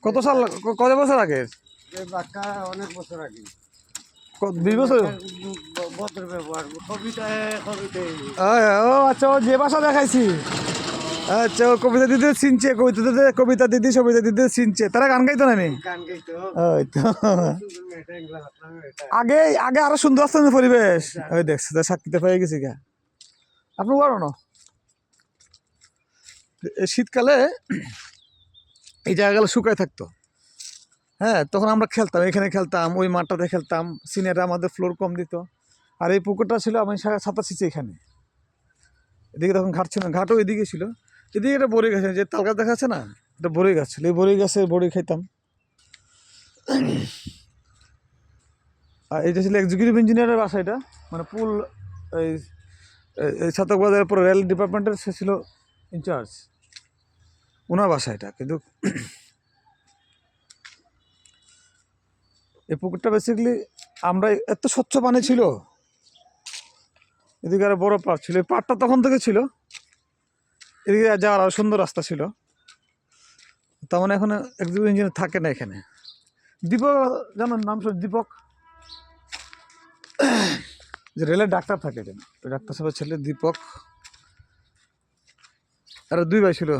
কত সাল কত বছর আগে? বাক্কা অনেক বছর আগে, 20 বছর। ভদ্র ব্যবহার, কবিতায় কবিতায় ও আচ্ছা, ও যে ভাষা দেখাইছি। আচ্ছা, ও কবিতা দিদি চিনছে, কবিতা দিদি সবিতা দিদি চিনছে, তারা গান গাইতো না নি? গান গাইতো। ওই তো আগে আগে আরো সুন্দর আসতো না পরিবেশ। ওই দেখছো তো, সাক্ষীতে পেয়ে গেছি গা। আপনি বলো না, শীতকালে এই জায়গাগুলো শুকায় থাকতো। হ্যাঁ, তখন আমরা খেলতাম, এখানে খেলতাম, ওই মাঠটাতে খেলতাম। সিনিয়ররা আমাদের ফ্লোর কম দিত। আর এই পুকুরটা ছিল, আমি সাঁতার শিখছি এখানে। এদিকে তখন ঘাট ছিল না, ঘাটও এদিকে ছিল। এদিকে একটা বড়ি গাছ, যে তাল গাছ দেখা যাচ্ছে না, এটা বড়ি গাছ ছিল। এই বড়ি গাছে বড়ি খাইতাম। আর এটা ছিল এক্সিকিউটিভ ইঞ্জিনিয়ারের বাসা। এটা মানে পুল, এই ছাতক বাজারের পরে রেল ডিপার্টমেন্টের সে ছিল ইনচার্জ, ওনার বাসা এটা। কিন্তু এই পুকুরটা বেসিক্যালি আমরা, এত স্বচ্ছ পানি ছিল। এদিকে আরো বড় পাড় ছিল, এই পাড়টা তখন থেকে ছিল। এদিকে যাওয়ার আরো সুন্দর রাস্তা ছিল। তার মানে এখন এক্সিকিউটিভ ইঞ্জিনিয়ার থাকে না এখানে। দীপক, জানেন নাম শুনে? দীপক, যে রেলের ডাক্তার থাকে, ডাক্তার সাহেবের ছেলে দীপক। আর 2 ভাই ছিল,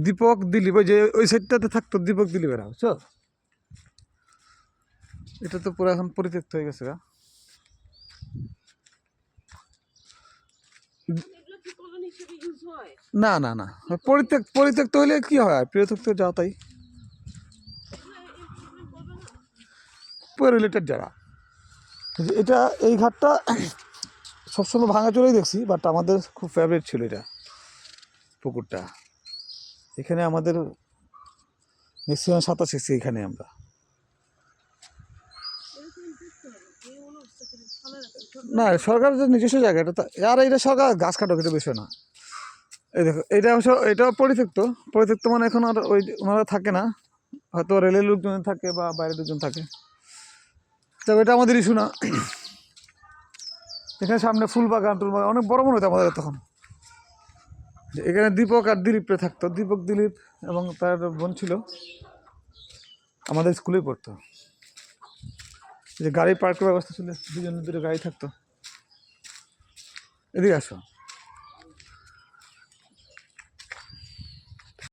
দীপক দিলীপ। ওই যে ওই সাইডটাতে থাকতো দীপক দিলীপেরা, বুঝছো? এটা তো পুরো এখন পরিত্যক্ত হয়ে গেছে গা। না না না, পরিত্যক্ত হইলে কি হয়, পরিত্যক্ত যাও তাই রিলেটেড জায়গা। এটা এই ঘাটটা সবসময় ভাঙা চলেই দেখছি, বাট আমাদের খুব ফেভারিট ছিল এটা পুকুরটা। এখানে আমাদের ম্যাক্সিমাম সাঁতার শিখছি এখানে আমরা। না, সরকারের যে নিজস্ব জায়গা এটা তো, আর এটা সরকার গাছ কাটো, এটা বিষয় না। এই দেখো, এটা অবশ্য এটাও পরিত্যক্ত মানে এখন আর ওই ওনারা থাকে না, হয়তো রেলের লোকজন থাকে বা বাইরের লোকজন থাকে। তবে এটা আমাদের ইস্যু না। এখানে সামনে ফুল বাগান টুল বাগান অনেক বড় মনে হতো আমাদের তখন। এখানে দীপক আর দিলীপে থাকতো, দীপক দিলীপ এবং তার বোন ছিল, আমাদের স্কুলেই পড়তো। যে গাড়ি পার্কের ব্যবস্থা ছিল, দুটো গাড়ি থাকতো। এদিকে আসো।